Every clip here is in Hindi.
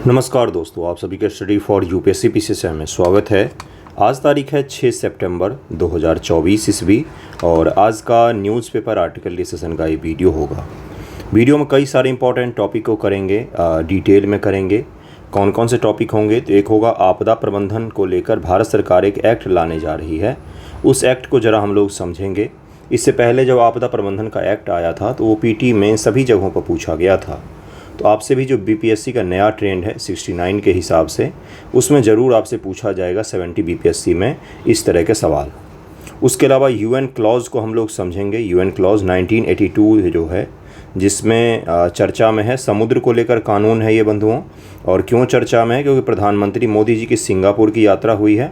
नमस्कार दोस्तों, आप सभी के स्टडी फॉर यूपीएससी पीसीएस में स्वागत है। आज तारीख है 6 सितंबर 2024 ईस्वी और आज का न्यूज़पेपर आर्टिकल डिस्कशन का ये वीडियो होगा। वीडियो में कई सारे इंपॉर्टेंट टॉपिक को करेंगे, डिटेल में करेंगे। कौन कौन से टॉपिक होंगे तो एक होगा आपदा प्रबंधन को लेकर भारत सरकार एक एक्ट लाने जा रही है, उस एक्ट को ज़रा हम लोग समझेंगे। इससे पहले जब आपदा प्रबंधन का एक्ट आया था तो वो पीटी में सभी जगहों पर पूछा गया था। तो आपसे भी जो बीपीएससी का नया ट्रेंड है 69 के हिसाब से, उसमें ज़रूर आपसे पूछा जाएगा 70 बीपीएससी में इस तरह के सवाल। उसके अलावा यूएन क्लॉज को हम लोग समझेंगे। यूएन क्लॉज 1982 जो है, जिसमें चर्चा में है, समुद्र को लेकर कानून है ये बंधुओं। और क्यों चर्चा में है? क्योंकि प्रधानमंत्री मोदी जी की सिंगापुर की यात्रा हुई है,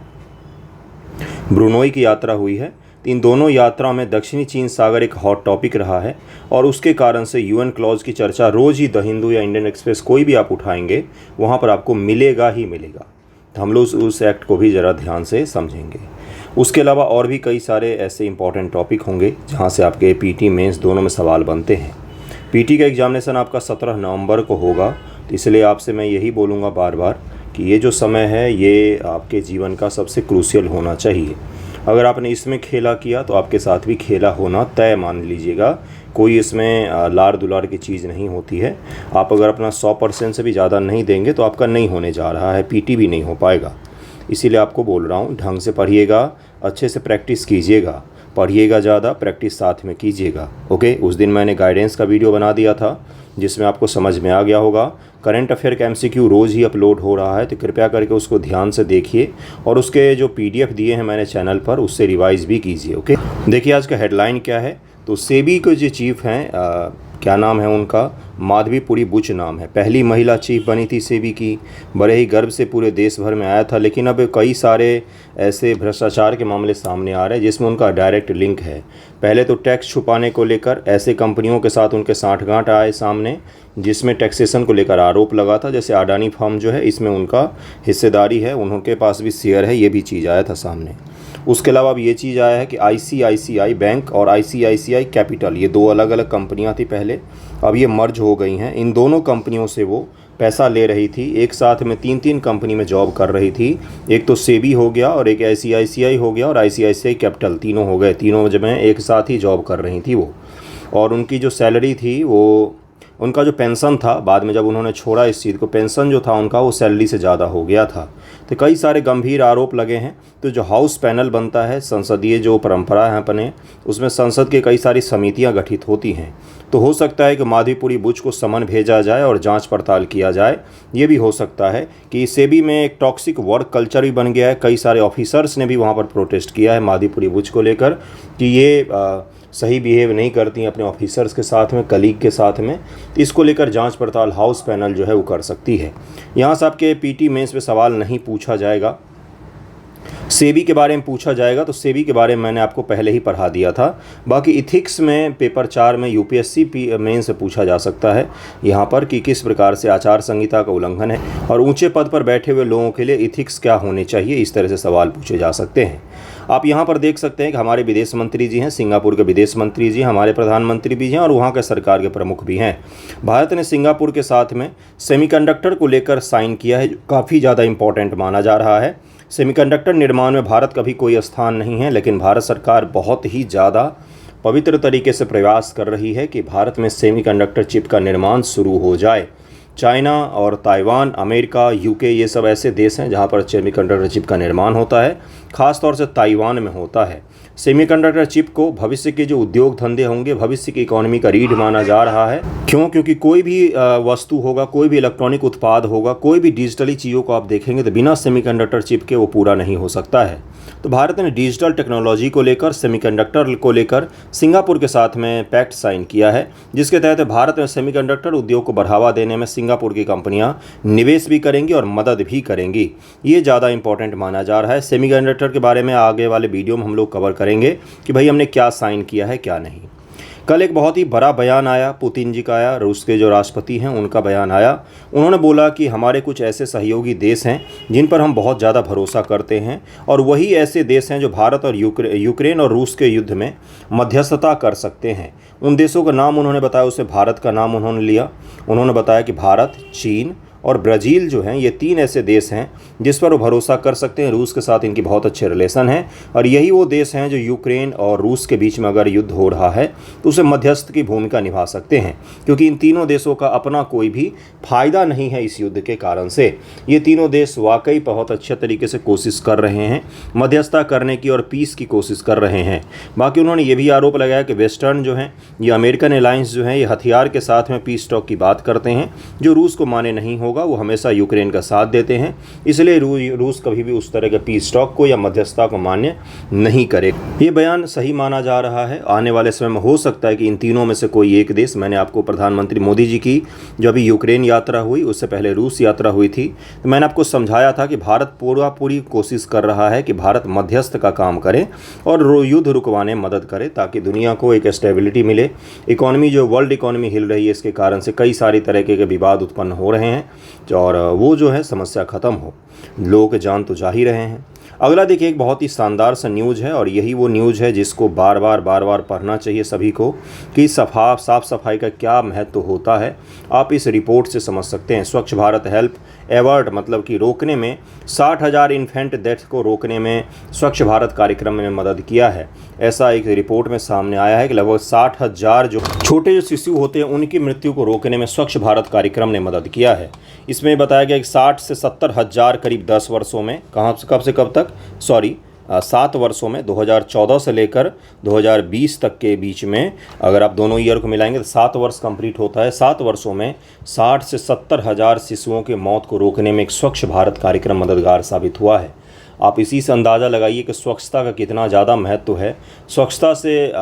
ब्रुनोई की यात्रा हुई है। इन दोनों यात्रा में दक्षिणी चीन सागर एक हॉट टॉपिक रहा है और उसके कारण से यूएन क्लॉज की चर्चा रोज़ ही द हिंदू या इंडियन एक्सप्रेस कोई भी आप उठाएंगे वहाँ पर आपको मिलेगा ही मिलेगा। तो हम लोग उस एक्ट को भी ज़रा ध्यान से समझेंगे। उसके अलावा और भी कई सारे ऐसे इंपॉर्टेंट टॉपिक होंगे जहाँ से आपके पीटी मेंस दोनों में सवाल बनते हैं। पीटी का एग्जामिनेशन आपका 17 नवंबर को होगा, तो इसलिए आपसे मैं यही बोलूँगा बार बार कि ये जो समय है ये आपके जीवन का सबसे क्रूशियल होना चाहिए। अगर आपने इसमें खेला किया तो आपके साथ भी खेला होना तय मान लीजिएगा। कोई इसमें लार दुलार की चीज़ नहीं होती है। आप अगर अपना 100% से भी ज़्यादा नहीं देंगे तो आपका नहीं होने जा रहा है, पीटी भी नहीं हो पाएगा। इसीलिए आपको बोल रहा हूँ, ढंग से पढ़िएगा, अच्छे से प्रैक्टिस कीजिएगा, पढ़िएगा ज़्यादा, प्रैक्टिस साथ में कीजिएगा। ओके, उस दिन मैंने गाइडेंस का वीडियो बना दिया था जिसमें आपको समझ में आ गया होगा। करंट अफेयर का एमसीक्यू रोज़ ही अपलोड हो रहा है, तो कृपया करके उसको ध्यान से देखिए और उसके जो पीडीएफ दिए हैं मैंने चैनल पर, उससे रिवाइज़ भी कीजिए। ओके, देखिए आज का हेडलाइन क्या है। तो सेबी के जो चीफ हैं, क्या नाम है उनका, माधवीपुरी बुच नाम है। पहली महिला चीफ बनी थी सेबी की, बड़े ही गर्व से पूरे देश भर में आया था। लेकिन अब कई सारे ऐसे भ्रष्टाचार के मामले सामने आ रहे हैं जिसमें उनका डायरेक्ट लिंक है। पहले तो टैक्स छुपाने को लेकर ऐसे कंपनियों के साथ उनके साठगांठ आए सामने जिसमें टैक्सेशन को लेकर आरोप लगा था। जैसे अडानी फर्म जो है, इसमें उनका हिस्सेदारी है, उनके पास भी शेयर है, ये भी चीज़ आया था सामने। उसके अलावा अब ये चीज़ आया है कि आईसीआईसीआई बैंक और आईसीआईसीआई कैपिटल, ये दो अलग अलग कंपनियां थी पहले, अब ये मर्ज हो गई हैं। इन दोनों कंपनियों से वो पैसा ले रही थी, एक साथ में तीन कंपनी में जॉब कर रही थी। एक तो सेबी हो गया और एक आईसीआईसीआई हो गया और आईसीआईसीआई कैपिटल, तीनों हो गए। तीनों जब एक साथ ही जॉब कर रही थी वो। और उनकी जो सैलरी थी, वो उनका जो पेंशन था, बाद में जब उन्होंने छोड़ा इस चीज़ को, पेंशन जो था उनका वो सैलरी से ज़्यादा हो गया था। तो कई सारे गंभीर आरोप लगे हैं। तो जो हाउस पैनल बनता है, संसदीय जो परंपरा है अपने, उसमें संसद के कई सारी समितियां गठित होती हैं। तो हो सकता है कि माधवीपुरी बुच को समन भेजा जाए और जांच पड़ताल किया जाए। ये भी हो सकता है कि सेबी में एक टॉक्सिक वर्क कल्चर भी बन गया है। कई सारे ऑफिसर्स ने भी वहाँ पर प्रोटेस्ट किया है माधवीपुरी बुच को लेकर कि ये सही बिहेव नहीं करती अपने ऑफिसर्स के साथ में, कलीग के साथ में। इसको लेकर जांच पड़ताल हाउस पैनल जो है वो कर सकती है। यहाँ से आपके पीटी मेंस पे सवाल नहीं पूछा जाएगा। सेबी के बारे में पूछा जाएगा, तो सेबी के बारे में मैंने आपको पहले ही पढ़ा दिया था। बाकी इथिक्स में पेपर 4 में यूपीएससी मेंस से पूछा जा सकता है यहाँ पर कि किस प्रकार से आचार संहिता का उल्लंघन है और ऊंचे पद पर बैठे हुए लोगों के लिए इथिक्स क्या होने चाहिए, इस तरह से सवाल पूछे जा सकते हैं। आप यहाँ पर देख सकते हैं कि हमारे विदेश मंत्री जी हैं, सिंगापुर के विदेश मंत्री जी, हमारे प्रधानमंत्री भी हैं और वहाँ के सरकार के प्रमुख भी हैं। भारत ने सिंगापुर के साथ में सेमीकंडक्टर को लेकर साइन किया है, जो काफ़ी ज़्यादा इंपॉर्टेंट माना जा रहा है। सेमीकंडक्टर निर्माण में भारत का भी कोई स्थान नहीं है, लेकिन भारत सरकार बहुत ही ज़्यादा पवित्र तरीके से प्रयास कर रही है कि भारत में सेमीकंडक्टर चिप का निर्माण शुरू हो जाए। चाइना और ताइवान, अमेरिका, यूके, ये सब ऐसे देश हैं जहां पर सेमीकंडक्टर चिप का निर्माण होता है। ख़ास तौर से ताइवान में होता है। सेमीकंडक्टर चिप को भविष्य के जो उद्योग धंधे होंगे, भविष्य की इकोनॉमी का रीढ़ माना जा रहा है। क्यों? क्योंकि कोई भी वस्तु होगा, कोई भी इलेक्ट्रॉनिक उत्पाद होगा, कोई भी डिजिटली चीज़ों को आप देखेंगे तो बिना सेमीकंडक्टर चिप के वो पूरा नहीं हो सकता है। तो भारत ने डिजिटल टेक्नोलॉजी को लेकर, सेमीकंडक्टर को लेकर सिंगापुर के साथ में पैक्ट साइन किया है, जिसके तहत भारत में सेमीकंडक्टर उद्योग को बढ़ावा देने में सिंगापुर की कंपनियां निवेश भी करेंगी और मदद भी करेंगी। ये ज़्यादा इंपॉर्टेंट माना जा रहा है। सेमीकंडक्टर के बारे में आगे वाले वीडियो में हम लोग कवर करेंगे कि भाई हमने क्या साइन किया है, क्या नहीं। कल एक बहुत ही बड़ा बयान आया, पुतिन जी का आया, रूस के जो राष्ट्रपति हैं उनका बयान आया। उन्होंने बोला कि हमारे कुछ ऐसे सहयोगी देश हैं जिन पर हम बहुत ज़्यादा भरोसा करते हैं और वही ऐसे देश हैं जो भारत और यूक्रेन और रूस के युद्ध में मध्यस्थता कर सकते हैं। उन देशों का नाम उन्होंने बताया, उससे भारत का नाम उन्होंने लिया। उन्होंने बताया कि भारत, चीन और ब्राज़ील जो हैं, ये 3 ऐसे देश हैं जिस पर वो भरोसा कर सकते हैं। रूस के साथ इनकी बहुत अच्छे रिलेशन हैं और यही वो देश हैं जो यूक्रेन और रूस के बीच में अगर युद्ध हो रहा है तो उसे मध्यस्थ की भूमिका निभा सकते हैं, क्योंकि इन तीनों देशों का अपना कोई भी फायदा नहीं है इस युद्ध के कारण से। ये तीनों देश वाकई बहुत अच्छे तरीके से कोशिश कर रहे हैं मध्यस्थता करने की और पीस की कोशिश कर रहे हैं। बाकी उन्होंने ये भी आरोप लगाया कि वेस्टर्न जो हैं, ये अमेरिकन अलायंस जो है, ये हथियार के साथ में पीस टॉक की बात करते हैं। जो रूस को माने नहीं होगा वो हमेशा यूक्रेन का साथ देते हैं, इसलिए रूस कभी भी उस तरह के पीस टॉक को या मध्यस्थता को मान्य नहीं करे। ये बयान सही माना जा रहा है। आने वाले समय में हो सकता है कि इन तीनों में से कोई एक देश, मैंने आपको प्रधानमंत्री मोदी जी की जो अभी यूक्रेन यात्रा हुई उससे पहले रूस यात्रा हुई थी, तो मैंने आपको समझाया था कि भारत पूरी कोशिश कर रहा है कि भारत मध्यस्थ का काम करे और युद्ध रुकवाने में मदद करे, ताकि दुनिया को एक स्टेबिलिटी मिले। इकोनॉमी जो वर्ल्ड इकोनॉमी हिल रही है, इसके कारण से कई सारी तरह के विवाद उत्पन्न हो रहे हैं और वो जो है समस्या ख़त्म हो। लोगों के जान तो जा ही रहे हैं। अगला देखिए, एक बहुत ही शानदार सा न्यूज़ है और यही वो न्यूज़ है जिसको बार बार पढ़ना चाहिए सभी को कि साफ़ सफाई का क्या महत्व होता है। आप इस रिपोर्ट से समझ सकते हैं। स्वच्छ भारत हेल्प एवर्ट, मतलब कि रोकने में 60,000 इन्फेंट डेथ को रोकने में स्वच्छ भारत कार्यक्रम में मदद किया है। ऐसा एक रिपोर्ट में सामने आया है कि लगभग 60,000 जो छोटे शिशु होते हैं उनकी मृत्यु को रोकने में स्वच्छ भारत कार्यक्रम ने मदद किया है। इसमें बताया गया कि 60 से 70,000 करीब 10 वर्षों में, कब से कब तक, 7 वर्षों में, 2014 से लेकर 2020 तक के बीच में, अगर आप दोनों ईयर को मिलाएंगे तो 7 वर्ष कंप्लीट होता है। 7 वर्षों में 60 से 70,000 शिशुओं के मौत को रोकने में एक स्वच्छ भारत कार्यक्रम मददगार साबित हुआ है। आप इसी से अंदाज़ा लगाइए कि स्वच्छता का कितना ज़्यादा महत्व है। स्वच्छता से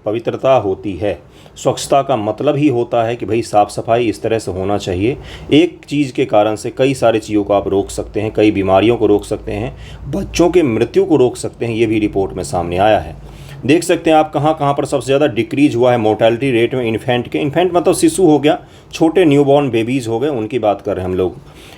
पवित्रता होती है। स्वच्छता का मतलब ही होता है कि भाई साफ़ सफाई इस तरह से होना चाहिए। एक चीज़ के कारण से कई सारी चीज़ों को आप रोक सकते हैं, कई बीमारियों को रोक सकते हैं, बच्चों के मृत्यु को रोक सकते हैं। ये भी रिपोर्ट में सामने आया है। देख सकते हैं आप कहाँ पर सबसे ज़्यादा डिक्रीज हुआ है मोर्टेलिटी रेट में इन्फेंट मतलब शिशु हो गया, छोटे न्यूबॉर्न बेबीज़ हो गए, उनकी बात कर रहे हैं हम लोग।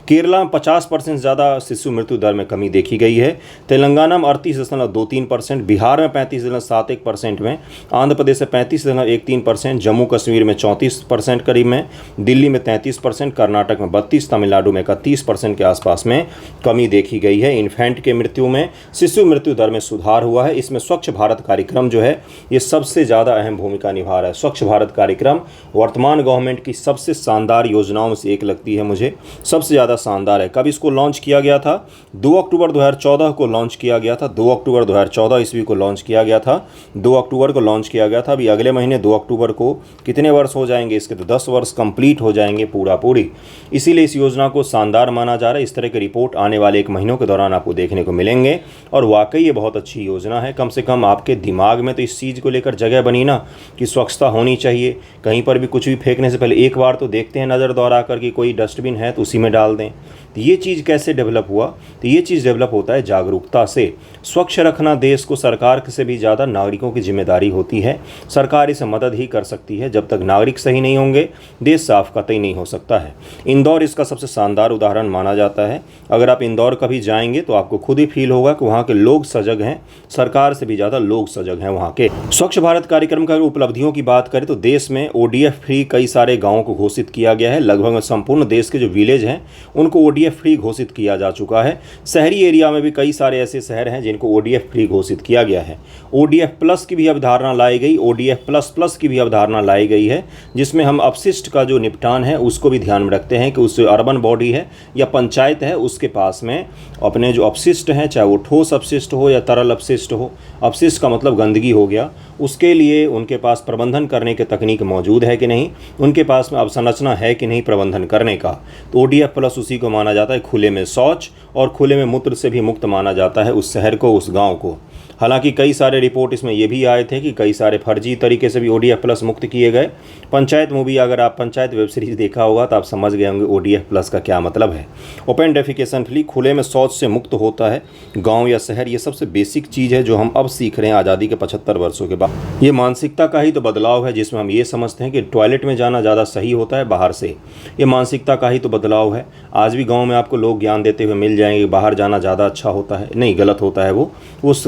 केरला में 50% ज़्यादा शिशु मृत्यु दर में कमी देखी गई है। तेलंगाना में 38.23%, बिहार में 35.71% में, आंध्र प्रदेश में 35.13%, जम्मू कश्मीर में 34% करीब में, दिल्ली में 33%, कर्नाटक में 32%, तमिलनाडु में 31% के आसपास में कमी देखी गई है। इन्फेंट के मृत्यु में, शिशु मृत्यु दर में सुधार हुआ है। इसमें स्वच्छ भारत कार्यक्रम जो है ये सबसे ज़्यादा अहम भूमिका निभा रहा है। स्वच्छ भारत कार्यक्रम वर्तमान गवर्नमेंट की सबसे शानदार योजनाओं में से एक लगती है मुझे, सबसे ज़्यादा शानदार है। कब इसको लॉन्च किया गया था? 2 अक्टूबर 2014 को लॉन्च किया गया था। 2 अक्टूबर 2014 ईस्वी को लॉन्च किया गया था। 2 अक्टूबर को लॉन्च किया गया था। अभी अगले महीने 2 अक्टूबर को कितने वर्ष हो जाएंगे इसके? तो 10 वर्ष कंप्लीट हो जाएंगे पूरी। इसीलिए इस योजना को शानदार माना जा रहा है। इस तरह की रिपोर्ट आने वाले 1 महीनों के दौरान आपको देखने को मिलेंगे और वाकई ये बहुत अच्छी योजना है। कम से कम आपके दिमाग में तो इस चीज़ को लेकर जगह बनी ना कि स्वच्छता होनी चाहिए। कहीं पर भी कुछ भी फेंकने से पहले एक बार तो देखते हैं नज़र दौड़ा कर कि कोई डस्टबिन है तो उसी में डाल दें। तो ये चीज़ कैसे डेवलप हुआ? तो ये चीज़ डेवलप होता है जागरूकता से। स्वच्छ रखना देश को सरकार से भी ज़्यादा नागरिकों की जिम्मेदारी होती है। सरकार इसे मदद ही कर सकती है। जब तक नागरिक सही नहीं होंगे देश साफ कतई नहीं हो सकता है। इंदौर इसका सबसे शानदार उदाहरण माना जाता है। अगर आप इंदौर कभी जाएंगे तो आपको खुद ही फील होगा कि वहाँ के लोग सजग हैं, सरकार से भी ज़्यादा लोग सजग हैं वहाँ के। स्वच्छ भारत कार्यक्रम का उपलब्धियों की बात करें तो देश में ODF फ्री कई सारे गाँवों को घोषित किया गया है। लगभग संपूर्ण देश के जो विलेज हैं उनको ODF फ्री घोषित किया जा चुका है। शहरी एरिया में भी कई सारे ऐसे शहर हैं जिनको ODF फ्री घोषित किया गया है। ODF प्लस की भी अवधारणा लाई गई, ODF प्लस की भी अवधारणा लाई गई है, जिसमें हम अपशिष्ट का जो निपटान है उसको भी ध्यान में रखते हैं कि उस अर्बन बॉडी है या पंचायत है उसके पास में अपने जो अपशिष्ट हैं, चाहे वो ठोस अपशिष्ट हो या तरल अपशिष्ट हो, अपशिष्ट का मतलब गंदगी हो गया, उसके लिए उनके पास प्रबंधन करने की तकनीक मौजूद है कि नहीं, उनके पास में अवसंरचना है कि नहीं प्रबंधन करने का। तो ODF प्लस उसी को माना जाता है। खुले में शौच और खुले में मूत्र से भी मुक्त माना जाता है उस शहर को, उस गांव को। हालांकि कई सारे रिपोर्ट इसमें ये भी आए थे कि कई सारे फर्जी तरीके से भी ODF प्लस मुक्त किए गए। पंचायत मूवी, अगर आप पंचायत वेब सीरीज़ देखा होगा तो आप समझ गए होंगे ODF प्लस का क्या मतलब है। ओपन डेफिकेशन फ्री, खुले में शौच से मुक्त होता है गांव या शहर। ये सबसे बेसिक चीज़ है जो हम अब सीख रहे हैं आज़ादी के 75 वर्षों के बाद। ये मानसिकता का ही तो बदलाव है जिसमें हम ये समझते हैं कि टॉयलेट में जाना ज़्यादा सही होता है बाहर से। ये मानसिकता का ही तो बदलाव है। आज भी गांव में आपको लोग ज्ञान देते हुए मिल जाएंगे, बाहर जाना ज़्यादा अच्छा होता है, नहीं, गलत होता है वो उस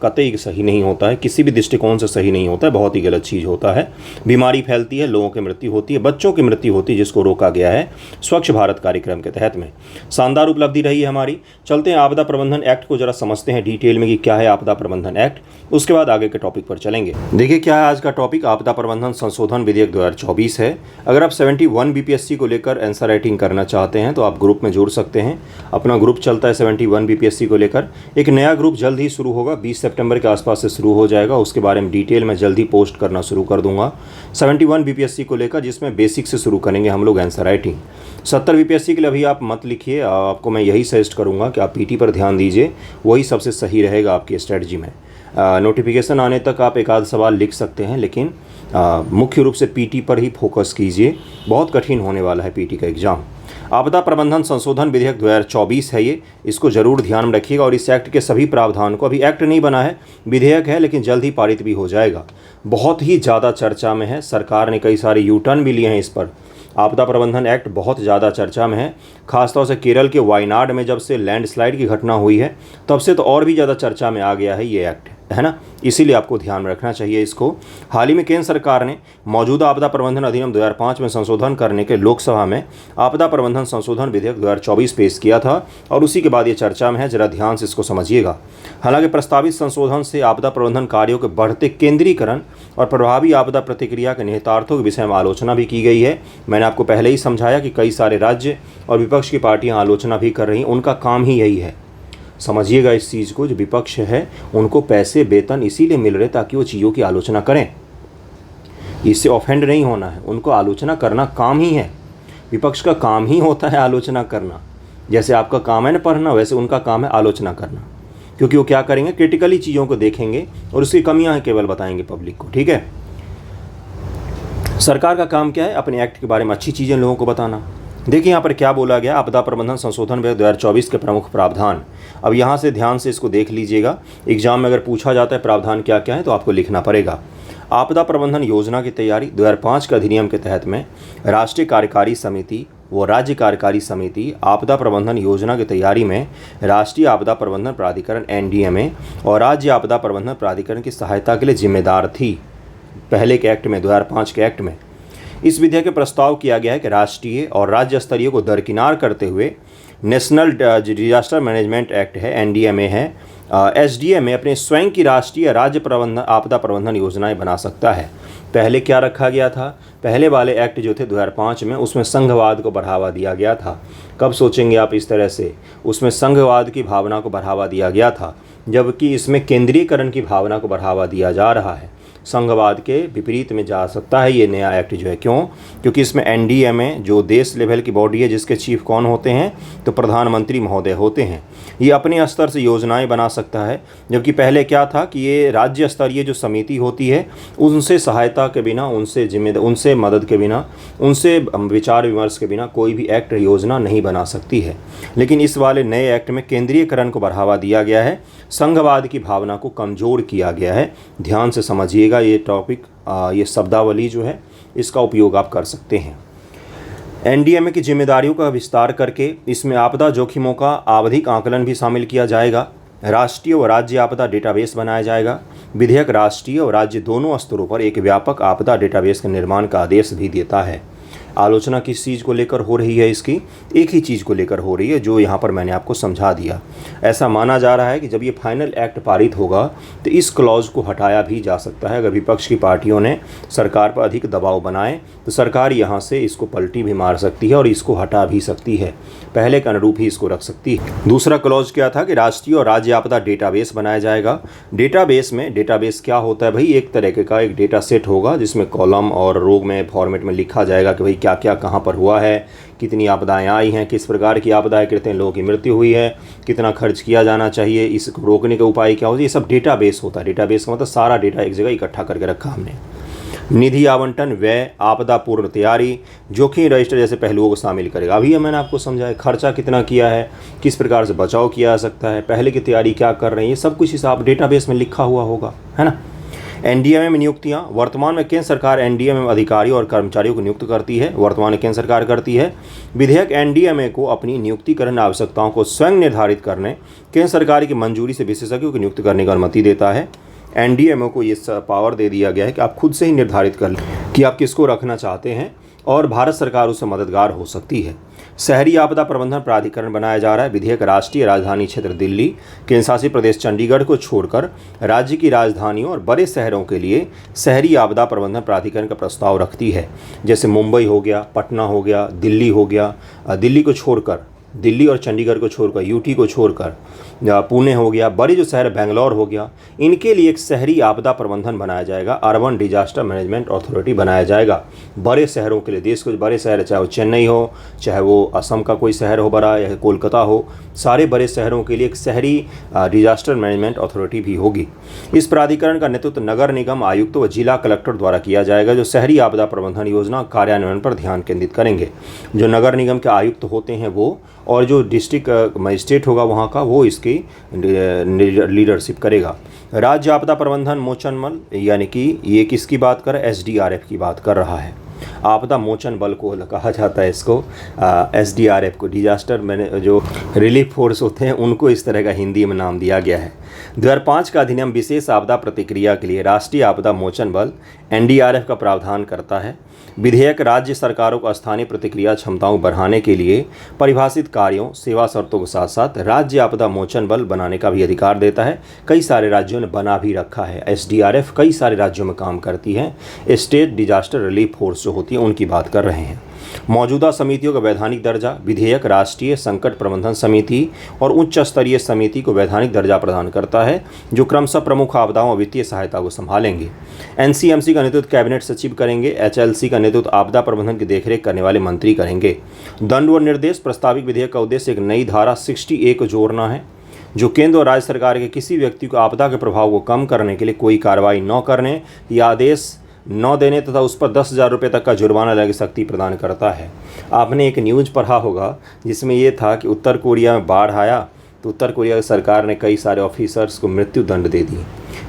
कतई सही नहीं होता है, किसी भी दृष्टिकोण से सही नहीं होता है, बहुत ही गलत चीज़ होता है। बीमारी फैलती है, लोगों की मृत्यु होती है, बच्चों की मृत्यु होती है, जिसको रोका गया है स्वच्छ भारत कार्यक्रम के तहत में। शानदार उपलब्धि रही है हमारी। चलते हैं आपदा प्रबंधन एक्ट को जरा समझते हैं डिटेल में कि क्या है आपदा प्रबंधन एक्ट, उसके बाद आगे के टॉपिक पर चलेंगे। देखिए क्या है आज का टॉपिक, आपदा प्रबंधन संशोधन विधेयक 2024 है। अगर आप 71 बीपीएससी को लेकर आंसर राइटिंग करना चाहते हैं तो आप ग्रुप में जुड़ सकते हैं। अपना ग्रुप चलता है 71 बीपीएससी को लेकर। एक नया ग्रुप जल्द ही शुरू होगा, 20 सितंबर के आसपास से शुरू हो जाएगा। उसके बारे में डिटेल में जल्द ही पोस्ट करना शुरू कर दूंगा 71 बीपीएससी को लेकर, जिसमें बेसिक से शुरू करेंगे हम लोग आंसर राइटिंग। 70 बीपीएससी के लिए अभी आप मत लिखिए, आपको मैं यही सजेस्ट करूँगा कि आप पीटी पर ध्यान दीजिए, वही सबसे सही रहेगा आपकी स्ट्रेटजी में। नोटिफिकेशन आने तक आप एक आध सवाल लिख सकते हैं, लेकिन मुख्य रूप से पीटी पर ही फोकस कीजिए, बहुत कठिन होने वाला है पीटी का एग्ज़ाम। आपदा प्रबंधन संशोधन विधेयक 2024 है ये, इसको जरूर ध्यान में रखिएगा। और इस एक्ट के सभी प्रावधान को, अभी एक्ट नहीं बना है, विधेयक है, लेकिन जल्द ही पारित भी हो जाएगा। बहुत ही ज़्यादा चर्चा में है, सरकार ने कई सारे यू टर्न भी लिए हैं इस पर। आपदा प्रबंधन एक्ट बहुत ज़्यादा चर्चा में है, खासतौर से केरल के वायनाड में जब से लैंडस्लाइड की घटना हुई है तब से तो और भी ज़्यादा चर्चा में आ गया है ये एक्ट, है ना, इसीलिए आपको ध्यान में रखना चाहिए इसको। हाल ही में केंद्र सरकार ने मौजूदा आपदा प्रबंधन अधिनियम 2005 में संशोधन करने के लोकसभा में आपदा प्रबंधन संशोधन विधेयक 2024 पेश किया था और उसी के बाद ये चर्चा में है। जरा ध्यान से इसको समझिएगा। हालांकि प्रस्तावित संशोधन से आपदा प्रबंधन कार्यों के बढ़ते केंद्रीकरण और प्रभावी आपदा प्रतिक्रिया के निहितार्थों के विषय में आलोचना भी की गई है। मैंने आपको पहले ही समझाया कि कई सारे राज्य और विपक्ष की पार्टियां आलोचना भी कर रही हैं, उनका काम ही यही है। समझिएगा इस चीज़ को, जो विपक्ष है उनको पैसे वेतन इसीलिए मिल रहे ताकि वो चीज़ों की आलोचना करें, इससे ऑफेंड नहीं होना है, उनको आलोचना करना काम ही है। विपक्ष का काम ही होता है आलोचना करना। जैसे आपका काम है ना पढ़ना, वैसे उनका काम है आलोचना करना, क्योंकि वो क्या करेंगे, क्रिटिकली चीज़ों को देखेंगे और उसकी कमियां केवल बताएंगे पब्लिक को। ठीक है, सरकार का काम क्या है, अपने एक्ट के बारे में अच्छी चीज़ें लोगों को बताना। देखिए यहाँ पर क्या बोला गया, आपदा प्रबंधन संशोधन विधेयक 2024 के प्रमुख प्रावधान। अब यहाँ से ध्यान से इसको देख लीजिएगा, एग्जाम में अगर पूछा जाता है प्रावधान क्या क्या है तो आपको लिखना पड़ेगा। आपदा प्रबंधन योजना की तैयारी 2005 के अधिनियम के तहत में राष्ट्रीय कार्यकारी समिति व राज्य कार्यकारी समिति आपदा प्रबंधन योजना की तैयारी में राष्ट्रीय आपदा प्रबंधन प्राधिकरण NDMA और राज्य आपदा प्रबंधन प्राधिकरण की सहायता के लिए जिम्मेदार थी। पहले के एक्ट में, 2005 के एक्ट में इस विधेयक के प्रस्ताव किया गया है कि राष्ट्रीय और राज्य स्तरीय को दरकिनार करते हुए नेशनल डिजास्टर मैनेजमेंट एक्ट है, NDMA है, SDMA अपने स्वयं की राष्ट्रीय राज्य प्रबंधन आपदा प्रबंधन योजनाएं बना सकता है। पहले क्या रखा गया था, पहले वाले एक्ट जो थे 2005 में, उसमें संघवाद को बढ़ावा दिया गया था। कब सोचेंगे आप इस तरह से, उसमें संघवाद की भावना को बढ़ावा दिया गया था, जबकि इसमें केंद्रीयकरण की भावना को बढ़ावा दिया जा रहा है। संघवाद के विपरीत में जा सकता है ये नया एक्ट जो है। क्यों? क्योंकि इसमें NDMA जो देश लेवल की बॉडी है, जिसके चीफ कौन होते हैं, तो प्रधानमंत्री महोदय होते हैं। ये अपने स्तर से योजनाएं बना सकता है, जबकि पहले क्या था कि ये राज्य स्तरीय जो समिति होती है उनसे सहायता के बिना, उनसे मदद के बिना, उनसे विचार विमर्श के बिना कोई भी एक्ट योजना नहीं बना सकती है। लेकिन इस वाले नए एक्ट में केंद्रीयकरण को बढ़ावा दिया गया है, संघवाद की भावना को कमज़ोर किया गया है। ध्यान से समझिएगा ये टॉपिक, ये शब्दावली जो है इसका उपयोग आप कर सकते हैं। NDMA की जिम्मेदारियों का विस्तार करके इसमें आपदा जोखिमों का आवधिक आकलन भी शामिल किया जाएगा। राष्ट्रीय और राज्य आपदा डेटाबेस बनाया जाएगा। विधेयक राष्ट्रीय और राज्य दोनों स्तरों पर एक व्यापक आपदा डेटाबेस के निर्माण का आदेश भी देता है। आलोचना किस चीज़ को लेकर हो रही है, इसकी एक ही चीज़ को लेकर हो रही है, जो यहाँ पर मैंने आपको समझा दिया। ऐसा माना जा रहा है कि जब ये फाइनल एक्ट पारित होगा तो इस क्लॉज को हटाया भी जा सकता है। अगर विपक्ष की पार्टियों ने सरकार पर अधिक दबाव बनाए तो सरकार यहाँ से इसको पलटी भी मार सकती है और इसको हटा भी सकती है, पहले के अनुरूप ही इसको रख सकती है। दूसरा क्लॉज क्या था कि राष्ट्रीय और राज्य आपदा डेटाबेस बनाया जाएगा। डेटाबेस क्या होता है भाई, एक तरह का एक डेटा सेट होगा जिसमें कॉलम और रो में फॉर्मेट में लिखा जाएगा कि भाई क्या क्या कहाँ पर हुआ है, कितनी आपदाएं आई हैं, किस प्रकार की आपदाएं, कितने लोगों की मृत्यु हुई है, कितना खर्च किया जाना चाहिए, इसको रोकने के उपाय क्या होते हैं, ये सब डेटाबेस होता है। डेटाबेस का मतलब सारा डेटा एक जगह इकट्ठा करके रखा हमने। निधि आवंटन, व्यय, आपदा पूर्व तैयारी, जोखिम रजिस्टर जैसे पहलुओं को शामिल करेगा। अभी मैंने आपको समझाया खर्चा कितना किया है, किस प्रकार से बचाव किया जा सकता है, पहले की तैयारी क्या कर रहे हैं, ये सब कुछ हिसाब डेटाबेस में लिखा हुआ होगा, है ना। एनडीएमए में नियुक्तियां। वर्तमान में केंद्र सरकार एनडीएमए में अधिकारियों और कर्मचारियों को नियुक्त करती है। वर्तमान में केंद्र सरकार करती है। विधेयक एनडीएमए को अपनी नियुक्तिकरण आवश्यकताओं को स्वयं निर्धारित करने, केंद्र सरकार की मंजूरी से विशेषज्ञों की नियुक्त करने की अनुमति देता है। एनडीएमए को ये पावर दे दिया गया है कि आप खुद से ही निर्धारित कर लें कि आप किसको रखना चाहते हैं और भारत सरकार उससे मददगार हो सकती है। शहरी आपदा प्रबंधन प्राधिकरण बनाया जा रहा है। विधेयक राष्ट्रीय राजधानी क्षेत्र दिल्ली, केंद्र शासित प्रदेश चंडीगढ़ को छोड़कर राज्य की राजधानियों और बड़े शहरों के लिए शहरी आपदा प्रबंधन प्राधिकरण का प्रस्ताव रखती है। जैसे मुंबई हो गया, पटना हो गया, दिल्ली हो गया, दिल्ली को छोड़कर, दिल्ली और चंडीगढ़ को छोड़कर, यूटी को छोड़कर पुणे हो गया, बड़े जो शहर बेंगलोर हो गया, इनके लिए एक शहरी आपदा प्रबंधन बनाया जाएगा। अर्बन डिजास्टर मैनेजमेंट अथॉरिटी बनाया जाएगा बड़े शहरों के लिए। देश के बड़े शहर, चाहे वो चेन्नई हो, चाहे वो असम का कोई शहर हो बड़ा, या कोलकाता हो, सारे बड़े शहरों के लिए एक शहरी डिजास्टर मैनेजमेंट अथॉरिटी भी होगी। इस प्राधिकरण का नेतृत्व नगर निगम आयुक्त व जिला कलेक्टर द्वारा किया जाएगा, जो शहरी आपदा प्रबंधन योजना कार्यान्वयन पर ध्यान केंद्रित करेंगे। जो नगर निगम के आयुक्त होते हैं वो, और जो डिस्ट्रिक्ट मजिस्ट्रेट होगा वहाँ का, वो इसकी लीडरशिप करेगा। राज्य आपदा प्रबंधन मोचन बल, यानी कि ये किसकी बात कर रहा है? एसडीआरएफ की बात कर रहा है। आपदा मोचन बल को कहा जाता है इसको, एसडीआरएफ को, डिजास्टर मैंने जो रिलीफ फोर्स होते हैं उनको इस तरह का हिंदी में नाम दिया गया है। 2005 का अधिनियम विशेष आपदा प्रतिक्रिया के लिए राष्ट्रीय आपदा मोचन बल एनडीआरएफ का प्रावधान करता है। विधेयक राज्य सरकारों को स्थानीय प्रतिक्रिया क्षमताओं बढ़ाने के लिए परिभाषित कार्यों, सेवा शर्तों के साथ साथ राज्य आपदा मोचन बल बनाने का भी अधिकार देता है। कई सारे राज्यों ने बना भी रखा है। एसडीआरएफ कई सारे राज्यों में काम करती है। स्टेट डिजास्टर रिलीफ फोर्स जो होती है उनकी बात कर रहे हैं। मौजूदा समितियों का वैधानिक दर्जा। विधेयक राष्ट्रीय संकट प्रबंधन समिति और उच्च स्तरीय समिति को वैधानिक दर्जा प्रदान करता है, जो क्रमशः प्रमुख आपदाओं और वित्तीय सहायता को संभालेंगे। एनसीएमसी का नेतृत्व कैबिनेट सचिव करेंगे। एचएलसी का नेतृत्व आपदा प्रबंधन की देखरेख करने वाले मंत्री करेंगे। दंड व निर्देश। प्रस्तावित विधेयक का उद्देश्य एक नई धारा 61 को जोड़ना है, जो केंद्र और राज्य सरकार के किसी व्यक्ति को आपदा के प्रभाव को कम करने के लिए कोई कार्रवाई न करने या आदेश न देने तथा उस पर 10,000 रुपये तक का जुर्माना लगने की शक्ति प्रदान करता है। आपने एक न्यूज़ पढ़ा होगा जिसमें ये था कि उत्तर कोरिया में बाढ़ आया तो उत्तर कोरिया की सरकार ने कई सारे ऑफिसर्स को मृत्यु दंड दे दी।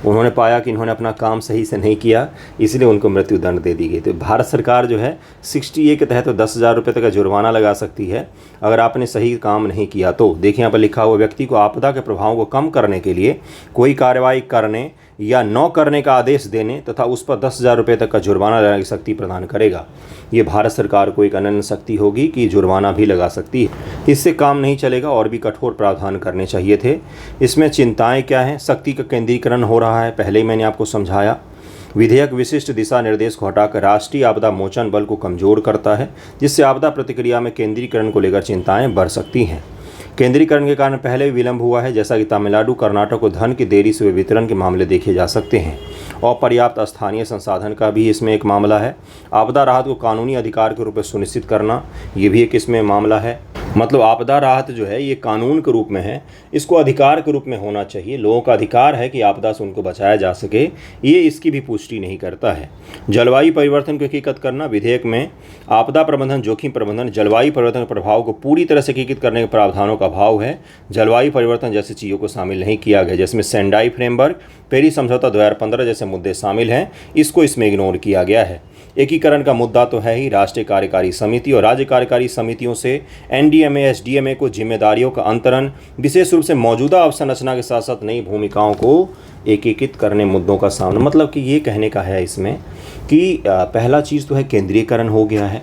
उन्होंने पाया कि इन्होंने अपना काम सही से नहीं किया, इसलिए उनको मृत्यु दंड दे दी गई। तो भारत सरकार जो है 61 के तहत 10,000 रुपये तक का जुर्माना लगा सकती है अगर आपने सही काम नहीं किया तो। देखिए यहाँ पर लिखा हुआ, व्यक्ति को आपदा के प्रभावों को कम करने के लिए कोई कार्रवाई करने या न करने का आदेश देने तथा उस पर 10,000 रुपये तक का जुर्माना लगाने की शक्ति प्रदान करेगा। ये भारत सरकार को एक अनन्य शक्ति होगी कि जुर्माना भी लगा सकती है। इससे काम नहीं चलेगा, और भी कठोर प्रावधान करने चाहिए थे। इसमें चिंताएं क्या हैं? शक्ति का केंद्रीकरण हो रहा है, पहले ही मैंने आपको समझाया। विधेयक विशिष्ट दिशा निर्देश को हटाकर राष्ट्रीय आपदा मोचन बल को कमजोर करता है, जिससे आपदा प्रतिक्रिया में केंद्रीकरण को लेकर चिंताएं बढ़ सकती हैं। केंद्रीकरण के कारण पहले भी विलंब हुआ है, जैसा कि तमिलनाडु, कर्नाटक को धन की देरी से वितरण के मामले देखे जा सकते हैं। अपर्याप्त स्थानीय संसाधन का भी इसमें एक मामला है। आपदा राहत को कानूनी अधिकार के रूप में सुनिश्चित करना, ये भी एक इसमें मामला है। मतलब आपदा राहत जो है ये कानून के रूप में है, इसको अधिकार के रूप में होना चाहिए। लोगों का अधिकार है कि आपदा से उनको बचाया जा सके, ये इसकी भी पुष्टि नहीं करता है। जलवायु परिवर्तन को एकीकृत करना। विधेयक में आपदा प्रबंधन, जोखिम प्रबंधन, जलवायु परिवर्तन के प्रभाव को पूरी तरह से एकीकृत करने के प्रावधानों का अभाव है। जलवायु परिवर्तन जैसी चीज़ों को शामिल नहीं किया गया, जिसमें सेंडाई फ्रेमवर्क, पेरिस समझौता 2015 जैसे मुद्दे शामिल हैं, इसको इसमें इग्नोर किया गया है। एकीकरण का मुद्दा तो है ही। राष्ट्रीय कार्यकारी समिति और राज्य कार्यकारी समितियों से एनडीएमए, एसडीएमए को जिम्मेदारियों का अंतरण, विशेष रूप से मौजूदा अवसंरचना के साथ साथ नई भूमिकाओं को एकीकृत करने मुद्दों का सामना। मतलब कि ये कहने का है इसमें कि पहला चीज़ तो है केंद्रीकरण हो गया है।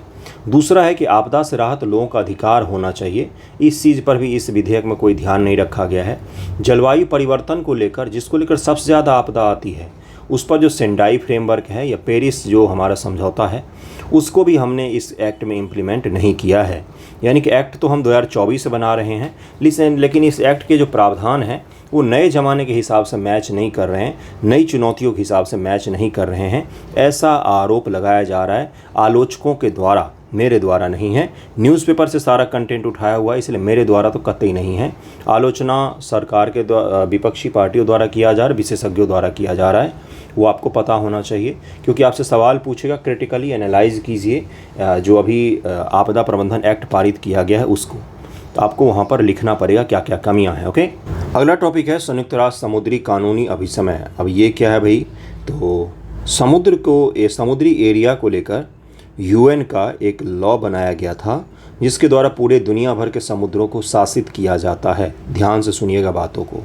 दूसरा है कि आपदा से राहत लोगों का अधिकार होना चाहिए, इस चीज़ पर भी इस विधेयक में कोई ध्यान नहीं रखा गया है। जलवायु परिवर्तन को लेकर, जिसको लेकर सबसे ज़्यादा आपदा आती है, उस पर जो सेंडाई फ्रेमवर्क है या पेरिस जो हमारा समझौता है, उसको भी हमने इस एक्ट में इम्प्लीमेंट नहीं किया है। यानी कि एक्ट तो हम 2024 से बना रहे हैं, लेकिन इस एक्ट के जो प्रावधान हैं वो नए ज़माने के हिसाब से मैच नहीं कर रहे हैं, नई चुनौतियों के हिसाब से मैच नहीं कर रहे हैं, ऐसा आरोप लगाया जा रहा है आलोचकों के द्वारा, मेरे द्वारा नहीं है। न्यूज़पेपर से सारा कंटेंट उठाया हुआ है, इसलिए मेरे द्वारा तो कतई नहीं है। आलोचना सरकार के विपक्षी पार्टियों द्वारा किया जा रहा है, विशेषज्ञों द्वारा किया जा रहा है, वो आपको पता होना चाहिए, क्योंकि आपसे सवाल पूछेगा। क्रिटिकली एनालाइज कीजिए जो अभी आपदा प्रबंधन एक्ट पारित किया गया है उसको, तो आपको वहाँ पर लिखना पड़ेगा क्या क्या कमियाँ हैं। ओके, अगला टॉपिक है संयुक्त राष्ट्र समुद्री कानूनी अभिसमय। अब ये क्या है भाई? तो समुद्री एरिया को लेकर यूएन का एक लॉ बनाया गया था जिसके द्वारा पूरे दुनिया भर के समुद्रों को शासित किया जाता है। ध्यान से सुनिएगा बातों को।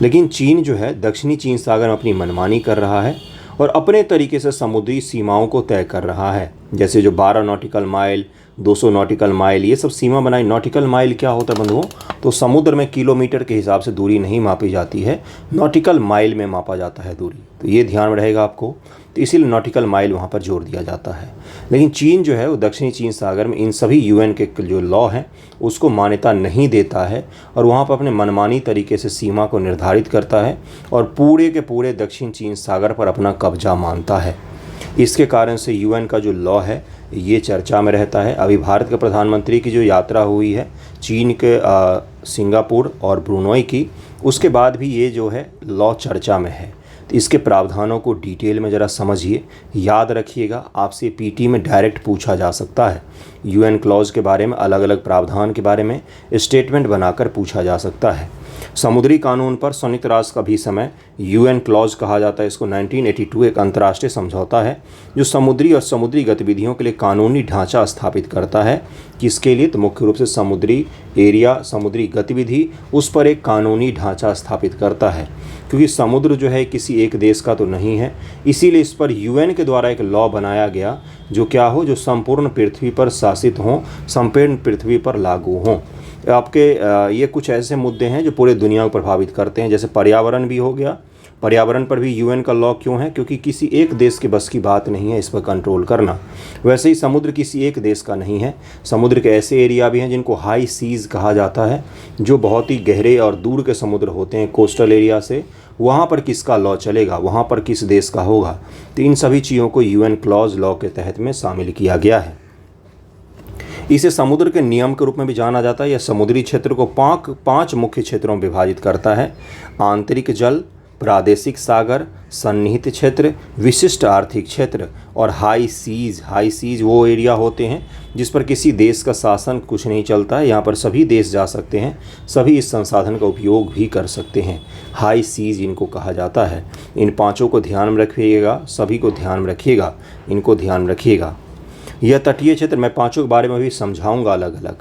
लेकिन चीन जो है दक्षिणी चीन सागर में अपनी मनमानी कर रहा है और अपने तरीके से समुद्री सीमाओं को तय कर रहा है। जैसे जो 12 नॉटिकल माइल, 200 नॉटिकल माइल, ये सब सीमा बनाई। नॉटिकल माइल क्या होता है बंधुओं? तो समुद्र में किलोमीटर के हिसाब से दूरी नहीं मापी जाती है, नॉटिकल माइल में मापा जाता है दूरी। तो ये ध्यान में रहेगा आपको। तो इसीलिए नॉटिकल माइल वहाँ पर जोड़ दिया जाता है। लेकिन चीन जो है वो दक्षिणी चीन सागर में इन सभी यूएन के जो लॉ हैं उसको मान्यता नहीं देता है और वहाँ पर अपने मनमानी तरीके से सीमा को निर्धारित करता है और पूरे के पूरे दक्षिण चीन सागर पर अपना कब्जा मानता है। इसके कारण से यूएन का जो लॉ है ये चर्चा में रहता है। अभी भारत के प्रधानमंत्री की जो यात्रा हुई है चीन के सिंगापुर और ब्रुनोई की, उसके बाद भी ये जो है लॉ चर्चा में है। तो इसके प्रावधानों को डिटेल में ज़रा समझिए, याद रखिएगा। आपसे पीटी में डायरेक्ट पूछा जा सकता है। यूएन क्लॉज के बारे में, अलग अलग प्रावधान के बारे में स्टेटमेंट बनाकर पूछा जा सकता है। समुद्री कानून पर संयुक्त राष्ट्र का भी समय यूएन क्लॉज कहा जाता है। इसको 1982 एक अंतर्राष्ट्रीय समझौता है जो समुद्री और समुद्री गतिविधियों के लिए कानूनी ढांचा स्थापित करता है। किसके लिए? तो मुख्य रूप से समुद्री एरिया, समुद्री गतिविधि, उस पर एक कानूनी ढांचा स्थापित करता है। क्योंकि समुद्र जो है किसी एक देश का तो नहीं है, इसीलिए इस पर यूएन के द्वारा एक लॉ बनाया गया जो क्या हो, जो संपूर्ण पृथ्वी पर शासित हों, संपूर्ण पृथ्वी पर लागू हों। आपके ये कुछ ऐसे मुद्दे हैं जो पूरे दुनिया को प्रभावित करते हैं। जैसे पर्यावरण भी हो गया। पर्यावरण पर भी यूएन का लॉ क्यों है? क्योंकि किसी एक देश के बस की बात नहीं है इस पर कंट्रोल करना। वैसे ही समुद्र किसी एक देश का नहीं है। समुद्र के ऐसे एरिया भी हैं जिनको हाई सीज़ कहा जाता है, जो बहुत ही गहरे और दूर के समुद्र होते हैं कोस्टल एरिया से। वहाँ पर किसका लॉ चलेगा, वहाँ पर किस देश का होगा? तो इन सभी चीज़ों को यूएन क्लॉज लॉ के तहत में शामिल किया गया है। इसे समुद्र के नियम के रूप में भी जाना जाता है। यह समुद्री क्षेत्र को पांच मुख्य क्षेत्रों में विभाजित करता है। आंतरिक जल, प्रादेशिक सागर, सन्निहित क्षेत्र, विशिष्ट आर्थिक क्षेत्र और हाई सीज। हाई सीज वो एरिया होते हैं जिस पर किसी देश का शासन कुछ नहीं चलता है। यहाँ पर सभी देश जा सकते हैं, सभी इस संसाधन का उपयोग भी कर सकते हैं। हाई सीज इनको कहा जाता है। इन पांचों को ध्यान में रखिएगा, सभी को ध्यान में रखिएगा, इनको ध्यान में रखिएगा। यह तटीय क्षेत्र, मैं पांचों के बारे में भी समझाऊंगा अलग अलग।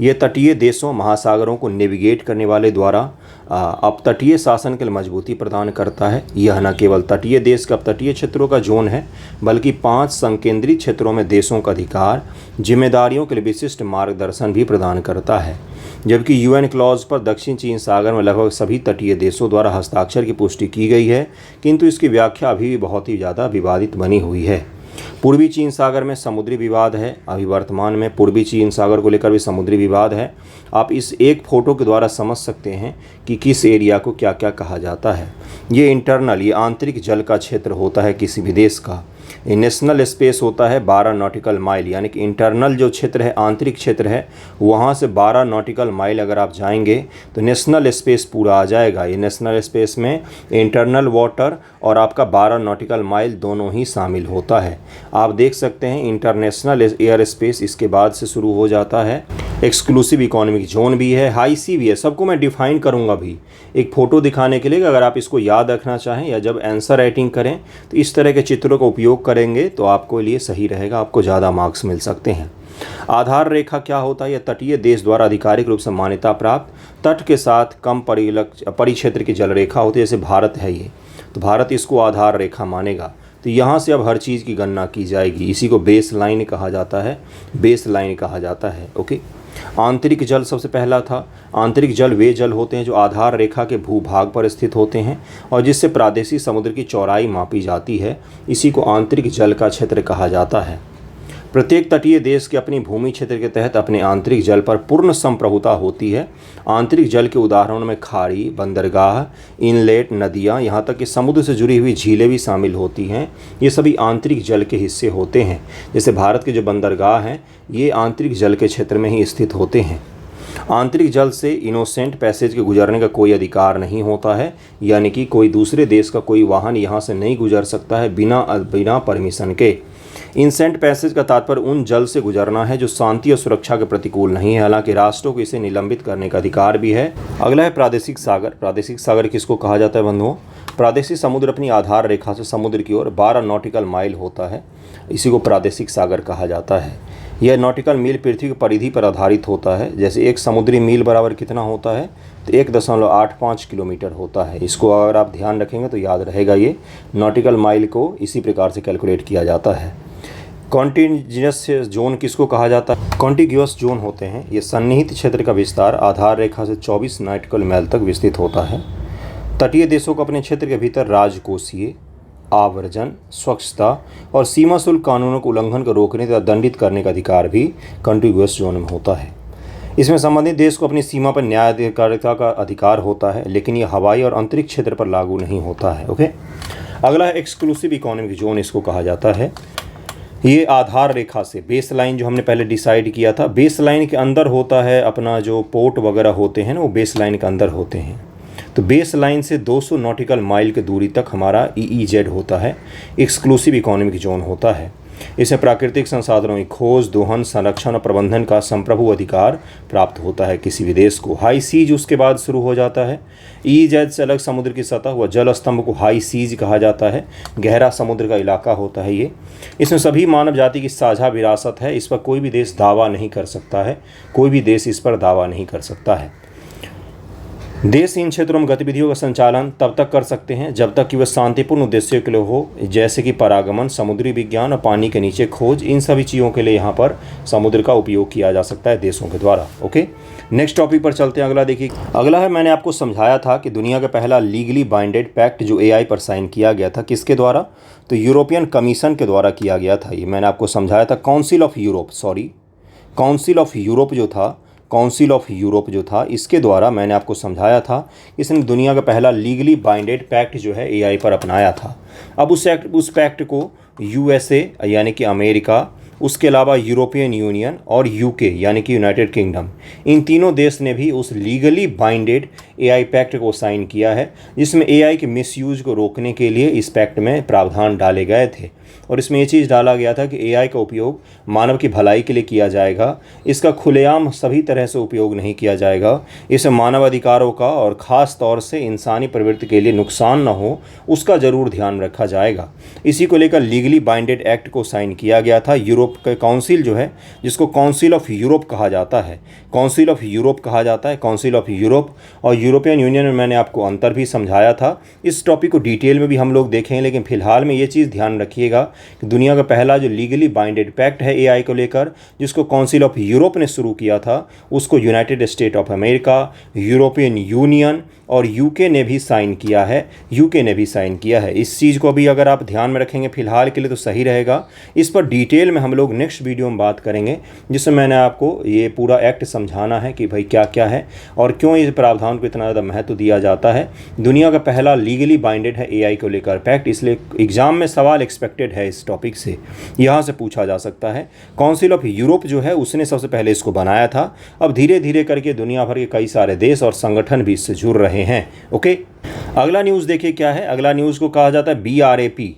ये तटीय देशों, महासागरों को नेविगेट करने वाले द्वारा अपतटीय शासन के लिए मजबूती प्रदान करता है। यह न केवल तटीय देश का अपतटीय क्षेत्रों का जोन है, बल्कि 5 संकेंद्रित क्षेत्रों में देशों का अधिकार, जिम्मेदारियों के लिए विशिष्ट मार्गदर्शन भी प्रदान करता है। जबकि यूएन क्लॉज पर दक्षिण चीन सागर में लगभग सभी तटीय देशों द्वारा हस्ताक्षर की पुष्टि की गई है, किंतु इसकी व्याख्या अभी भी बहुत ही ज़्यादा विवादित बनी हुई है। पूर्वी चीन सागर में समुद्री विवाद है। अभी वर्तमान में पूर्वी चीन सागर को लेकर भी समुद्री विवाद है। आप इस एक फ़ोटो के द्वारा समझ सकते हैं कि किस एरिया को क्या क्या कहा जाता है। ये इंटरनल, ये आंतरिक जल का क्षेत्र होता है किसी भी देश का। ये नेशनल स्पेस होता है 12 नॉटिकल माइल, यानी कि इंटरनल जो क्षेत्र है, आंतरिक क्षेत्र है, वहाँ से 12 नॉटिकल माइल अगर आप जाएंगे तो नेशनल स्पेस पूरा आ जाएगा। ये नेशनल स्पेस में इंटरनल वाटर और आपका 12 नॉटिकल माइल दोनों ही शामिल होता है। आप देख सकते हैं इंटरनेशनल एयर स्पेस इसके बाद से शुरू हो जाता है। एक्सक्लूसिव इकोनॉमिक जोन भी है, हाई सी भी है। सबको मैं डिफाइन करूँगा भी एक फ़ोटो दिखाने के लिए। अगर आप इसको याद रखना चाहें या जब आंसर राइटिंग करें तो इस तरह के चित्रों का उपयोग करेंगे तो आपको लिए सही रहेगा, आपको ज़्यादा मार्क्स मिल सकते हैं। आधार रेखा क्या होता है? यह तटीय देश द्वारा आधिकारिक रूप से मान्यता प्राप्त तट के साथ कम परिक्षेत्र की जल रेखा होती है। जैसे भारत है ये, तो भारत इसको आधार रेखा मानेगा। तो यहाँ से अब हर चीज़ की गणना की जाएगी। इसी को बेस लाइन कहा जाता है, बेस लाइन कहा जाता है। ओके, आंतरिक जल सबसे पहला था। आंतरिक जल वे जल होते हैं जो आधार रेखा के भूभाग पर स्थित होते हैं और जिससे प्रादेशिक समुद्र की चौड़ाई मापी जाती है। इसी को आंतरिक जल का क्षेत्र कहा जाता है। प्रत्येक तटीय देश के अपनी भूमि क्षेत्र के तहत अपने आंतरिक जल पर पूर्ण संप्रभुता होती है। आंतरिक जल के उदाहरणों में खाड़ी, बंदरगाह, इनलेट, नदियाँ, यहाँ तक कि समुद्र से जुड़ी हुई झीलें भी शामिल होती हैं। ये सभी आंतरिक जल के हिस्से होते हैं। जैसे भारत के जो बंदरगाह हैं ये आंतरिक जल के क्षेत्र में ही स्थित होते हैं। आंतरिक जल से इनोसेंट पैसेज के गुजरने का कोई अधिकार नहीं होता है, यानी कि कोई दूसरे देश का कोई वाहन यहाँ से नहीं गुजर सकता है बिना परमिशन के। इंसेंट पैसेज का तात्पर्य उन जल से गुजरना है जो शांति और सुरक्षा के प्रतिकूल नहीं है, हालांकि राष्ट्रों को इसे निलंबित करने का अधिकार भी है। अगला है प्रादेशिक सागर। प्रादेशिक सागर किसको कहा जाता है बंधुओं? प्रादेशिक समुद्र अपनी आधार रेखा से समुद्र की ओर 12 नॉटिकल माइल होता है, इसी को प्रादेशिक सागर कहा जाता है। यह नॉटिकल मील पृथ्वी की परिधि पर आधारित होता है। जैसे एक समुद्री मील बराबर कितना होता है, तो 1.85 किलोमीटर होता है। इसको अगर आप ध्यान रखेंगे तो याद रहेगा, ये नॉटिकल माइल को इसी प्रकार से कैलकुलेट किया जाता है। कॉन्टिन्यूस जोन किसको कहा जाता है? कॉन्टिग्यूअस जोन होते हैं, ये सन्निहित क्षेत्र का विस्तार आधार रेखा से 24 नॉटिकल माइल तक विस्तृत होता है। तटीय देशों को अपने क्षेत्र के भीतर राजकोषीय, आवर्जन, स्वच्छता और सीमा शुल्क कानूनों के उल्लंघन को रोकने तथा दंडित करने का अधिकार भी कॉन्टिग्यूअस जोन में होता है। इसमें संबंधित देश को अपनी सीमा पर न्यायाधिकारिता का अधिकार होता है, लेकिन यह हवाई और अंतरिक्ष क्षेत्र पर लागू नहीं होता है। ओके, अगला है एक्सक्लूसिव इकोनॉमिक जोन, इसको कहा जाता है। ये आधार रेखा से बेस लाइन जो हमने पहले डिसाइड किया था, बेस लाइन के अंदर होता है अपना जो पोर्ट वगैरह होते हैं ना, वो बेस लाइन के अंदर होते हैं। तो बेस लाइन से 200 नॉटिकल माइल की दूरी तक हमारा EEZ होता है, एक्सक्लूसिव इकोनॉमिक जोन होता है। इसमें प्राकृतिक संसाधनों की खोज, दोहन, संरक्षण और प्रबंधन का संप्रभु अधिकार प्राप्त होता है किसी भी देश को। हाई सीज उसके बाद शुरू हो जाता है। EEZ से अलग समुद्र की सतह व जल स्तंभ को हाई सीज कहा जाता है, गहरा समुद्र का इलाका होता है ये। इसमें सभी मानव जाति की साझा विरासत है, इस पर कोई भी देश दावा नहीं कर सकता है, कोई भी देश इस पर दावा नहीं कर सकता है। देश इन क्षेत्रों में गतिविधियों का संचालन तब तक कर सकते हैं जब तक कि वह शांतिपूर्ण उद्देश्यों के लिए हो, जैसे कि परागमन, समुद्री विज्ञान और पानी के नीचे खोज। इन सभी चीज़ों के लिए यहाँ पर समुद्र का उपयोग किया जा सकता है देशों के द्वारा। ओके, नेक्स्ट टॉपिक पर चलते हैं। अगला देखिए, अगला है, मैंने आपको समझाया था कि दुनिया का पहला लीगली बाइंडेड पैक्ट जो AI पर साइन किया गया था, किसके द्वारा? तो यूरोपियन कमीशन के द्वारा किया गया था। ये मैंने आपको समझाया था। काउंसिल ऑफ यूरोप जो था इसके द्वारा मैंने आपको समझाया था, इसने दुनिया का पहला लीगली बाइंडेड पैक्ट जो है AI पर अपनाया था। अब उस पैक्ट को USA यानी कि अमेरिका, उसके अलावा यूरोपियन यूनियन और UK यानी कि यूनाइटेड किंगडम, इन तीनों देश ने भी उस लीगली बाइंडेड AI पैक्ट को साइन किया है, जिसमें AI के मिसयूज को रोकने के लिए इस पैक्ट में प्रावधान डाले गए थे। और इसमें ये चीज़ डाला गया था कि AI का उपयोग मानव की भलाई के लिए किया जाएगा, इसका खुलेआम सभी तरह से उपयोग नहीं किया जाएगा। इसे मानव अधिकारों का और ख़ास तौर से इंसानी प्रवृत्ति के लिए नुकसान न हो, उसका ज़रूर ध्यान रखा जाएगा। इसी को लेकर लीगली बाइंडेड एक्ट को साइन किया गया था। यूरोप का काउंसिल जो है, जिसको काउंसिल ऑफ यूरोप कहा जाता है, काउंसिल ऑफ यूरोप और यूरोपियन यूनियन में मैंने आपको अंतर भी समझाया था। इस टॉपिक को डिटेल में भी हम लोग देखेंगे, लेकिन फिलहाल में ये चीज़ ध्यान रखिएगा कि दुनिया का पहला जो लीगली बाइंडेड पैक्ट है AI को लेकर, जिसको काउंसिल ऑफ यूरोप ने शुरू किया था, उसको United state of America, European union और UK ने भी साइन किया है। इस चीज़ को भी अगर आप ध्यान में रखेंगे फिलहाल के लिए तो सही रहेगा। इस पर डिटेल में हम लोग नेक्स्ट वीडियो में बात करेंगे, जिसमें मैंने आपको ये पूरा एक्ट समझाना है कि भाई क्या क्या है और क्यों इस प्रावधान को इतना ज़्यादा महत्व दिया जाता है। दुनिया का पहला लीगली बाइंडेड है AI को लेकर पैक्ट, इसलिए एग्जाम में सवाल एक्सपेक्टेड है इस टॉपिक से, यहाँ से पूछा जा सकता है। काउंसिल ऑफ यूरोप जो है उसने सबसे पहले इसको बनाया था। अब धीरे धीरे करके दुनिया भर के कई सारे देश और संगठन भी इससे जुड़ रहे हैं। ओके, अगला न्यूज़ देखिए क्या है। अगला न्यूज़ को कहा जाता है BRAP।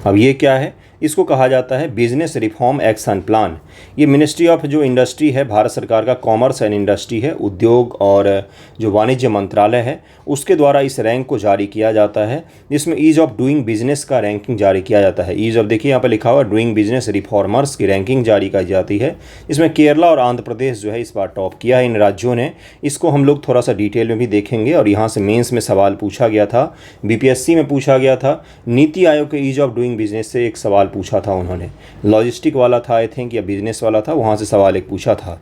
अब ये क्या है? इसको कहा जाता है बिजनेस रिफॉर्म एक्शन प्लान। ये मिनिस्ट्री ऑफ जो इंडस्ट्री है, भारत सरकार का कॉमर्स एंड इंडस्ट्री है, उद्योग और जो वाणिज्य मंत्रालय है, उसके द्वारा इस रैंक को जारी किया जाता है, जिसमें ईज ऑफ डूइंग बिजनेस का रैंकिंग जारी किया जाता है। ईज ऑफ, देखिए यहाँ पर लिखा हुआ डूइंग बिजनेस रिफॉर्मर्स की रैंकिंग जारी की जाती है। इसमें केरला और आंध्र प्रदेश जो है इस बार टॉप किया है इन राज्यों ने। इसको हम लोग थोड़ा सा डिटेल में भी देखेंगे। और यहाँ से मेंस में सवाल पूछा गया था, BPSC में पूछा गया था। नीति आयोग के ईज ऑफ डूइंग बिजनेस से एक सवाल पूछा था उन्होंने, लॉजिस्टिक वाला था आई थिंक या बिजनेस वाला था, वहाँ से सवाल एक पूछा था।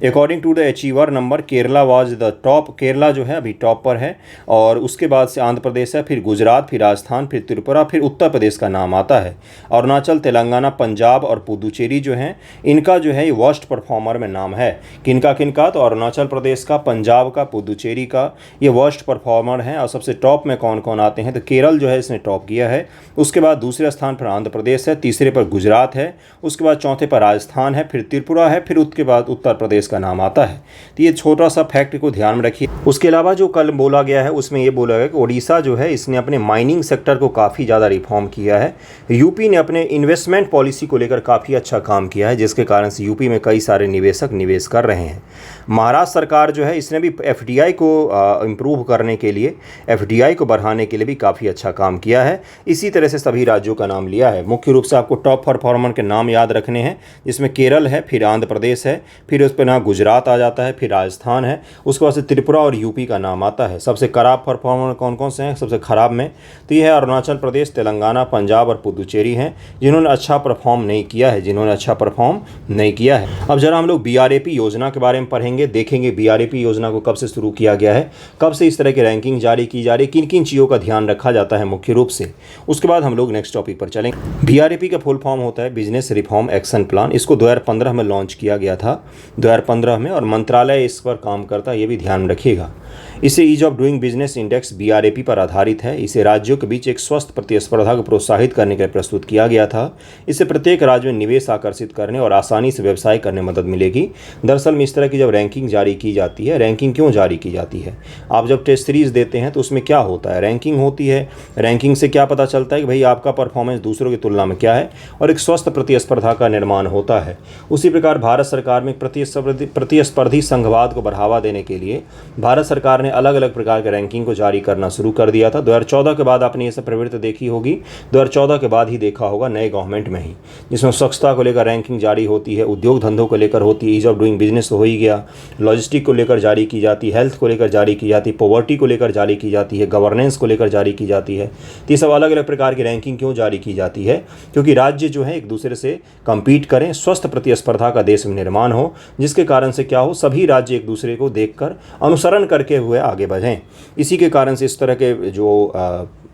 According to the achiever number, Kerala was the top. Kerala जो है अभी टॉप पर है, और उसके बाद से आंध्र प्रदेश है, फिर गुजरात, फिर राजस्थान, फिर त्रिपुरा, फिर उत्तर प्रदेश का नाम आता है। अरुणाचल, तेलंगाना, पंजाब और पुदुचेरी जो हैं, इनका जो है ये वर्स्ट परफॉर्मर में नाम है। किनका किनका? तो अरुणाचल प्रदेश का, पंजाब का, पुदुचेरी का, ये वर्स्ट परफॉर्मर हैं। और सबसे टॉप में कौन कौन आते हैं? तो केरल जो है इसने टॉप किया है। उसके बाद दूसरे स्थान पर आंध्र प्रदेश है, तीसरे पर गुजरात है, उसके बाद चौथे पर राजस्थान है, फिर त्रिपुरा है, फिर उसके बाद उत्तर प्रदेश का नाम आता है। तो ये छोटा सा फैक्ट को ध्यान में रखिए। उसके अलावा जो कल बोला गया है उसमें ये बोला गया कि उड़ीसा जो है इसने अपने माइनिंग सेक्टर को काफ़ी ज़्यादा रिफॉर्म किया है। यूपी ने अपने इन्वेस्टमेंट पॉलिसी को लेकर काफ़ी अच्छा काम किया है, जिसके कारण से यूपी में कई सारे निवेशक निवेश कर रहे हैं। महाराष्ट्र सरकार जो है इसने भी एफडीआई को इम्प्रूव करने के लिए, एफडीआई को बढ़ाने के लिए भी काफ़ी अच्छा काम किया है। इसी तरह से सभी राज्यों का नाम लिया है। मुख्य रूप से आपको टॉप परफॉर्मर के नाम याद रखने हैं, जिसमें केरल है, फिर आंध्र प्रदेश है, फिर उस पर ना गुजरात आ जाता है, फिर राजस्थान है, उसके बाद से त्रिपुरा और यूपी का नाम आता है। सबसे खराब परफॉर्मर कौन कौन से हैं सबसे खराब में? तो ये है अरुणाचल प्रदेश, तेलंगाना, पंजाब और पुदुचेरी हैं, जिन्होंने अच्छा परफॉर्म नहीं किया है, अब जरा हम लोग बीआरएपी योजना के बारे में पढ़ेंगे, देखेंगे बीआरएपी योजना को कब से शुरू किया गया है, कब से इस तरह की रैंकिंग जारी की जा रही है, किन किन चीज़ों का ध्यान रखा जाता है मुख्य रूप से। उसके बाद हम लोग नेक्स्ट टॉपिक पर चलेंगे। बीआरएपी का फुल फॉर्म होता है बिजनेस रिफॉर्म एक्शन प्लान। इसको 2015 में लॉन्च किया गया था, 2015 में, और मंत्रालय इस पर काम करता है, ये भी ध्यान में रखिएगा। इसे ease of doing business index BRAP पर आधारित है। इसे राज्यों के बीच एक स्वस्थ प्रतिस्पर्धा को प्रोत्साहित करने के लिए प्रस्तुत किया गया था। इससे प्रत्येक राज्य में निवेश आकर्षित करने और आसानी से व्यवसाय करने में मदद मिलेगी। दरअसल में इस तरह की जब रैंकिंग जारी की जाती है, रैंकिंग क्यों जारी की जाती है? आप जब टेस्ट सीरीज देते हैं तो उसमें क्या होता है, रैंकिंग होती है। रैंकिंग से क्या पता चलता है कि भाई आपका परफॉर्मेंस दूसरों की तुलना में क्या है, और एक स्वस्थ प्रतिस्पर्धा का निर्माण होता है। उसी प्रकार भारत सरकार में प्रतिस्पर्धी संघवाद को बढ़ावा देने के लिए भारत सरकार ने अलग अलग प्रकार के रैंकिंग को जारी करना शुरू कर दिया था। 2014 के बाद आपने ये सब प्रवृत्ति देखी होगी, 2014 के बाद ही देखा होगा नए गवर्नमेंट में ही, जिसमें स्वच्छता को लेकर रैंकिंग जारी होती है, उद्योग धंधों को लेकर होती है, ईज ऑफ डूइंग बिजनेस तो हो ही गया, लॉजिस्टिक को लेकर जारी की जाती है, हेल्थ को लेकर जारी की जाती है, पॉवर्टी को लेकर जारी की जाती है, गवर्नेंस को लेकर जारी की जाती है। तो ये सब अलग अलग प्रकार की रैंकिंग क्यों जारी की जाती है? क्योंकि राज्य जो है एक दूसरे से कम्पीट करें, स्वस्थ प्रतिस्पर्धा का देश में निर्माण हो, जिसके कारण से क्या हो, सभी राज्य एक दूसरे को देखकर अनुसरण करके हुए आगे बढ़ें। इसी के कारण से इस तरह के जो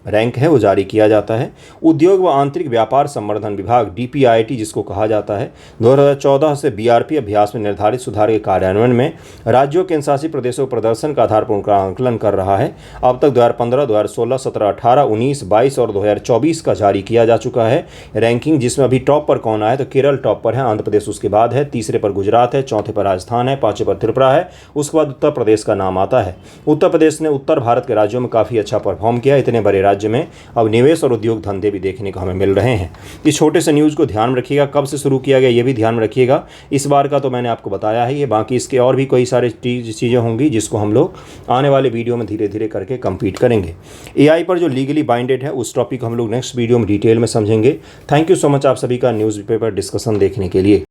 रैंक है वो जारी किया जाता है। उद्योग व आंतरिक व्यापार संवर्धन विभाग डीपीआईटी जिसको कहा जाता है, 2014 से बीआरपी अभ्यास में निर्धारित सुधार के कार्यान्वयन में राज्यों के केंद्रशासित प्रदेशों प्रदर्शन का आधार पर उनका आंकलन कर रहा है। अब तक 2015, 2016, 17, 18, 19, 22 और 2024 का जारी किया जा चुका है रैंकिंग, जिसमें अभी टॉप पर कौन आया? तो केरल टॉप पर है, आंध्र प्रदेश उसके बाद है, तीसरे पर गुजरात है, चौथे पर राजस्थान है, पांचवें पर त्रिपुरा है, उसके बाद उत्तर प्रदेश का नाम आता है। उत्तर प्रदेश ने उत्तर भारत के राज्यों में काफ़ी अच्छा परफॉर्म किया। इतने बड़े राज्य में अब निवेश और उद्योग धंधे भी देखने को हमें मिल रहे हैं। इस छोटे से न्यूज़ को ध्यान में रखिएगा, कब से शुरू किया गया ये भी ध्यान में रखिएगा। इस बार का तो मैंने आपको बताया है, ये बाकी इसके और भी कई सारे चीज़ें होंगी जिसको हम लोग आने वाले वीडियो में धीरे धीरे करके कंप्लीट करेंगे। एआई पर जो लीगली बाइंडेड है उस टॉपिक को हम लोग नेक्स्ट वीडियो में डिटेल में समझेंगे। थैंक यू सो मच आप सभी का न्यूज़पेपर डिस्कशन देखने के लिए।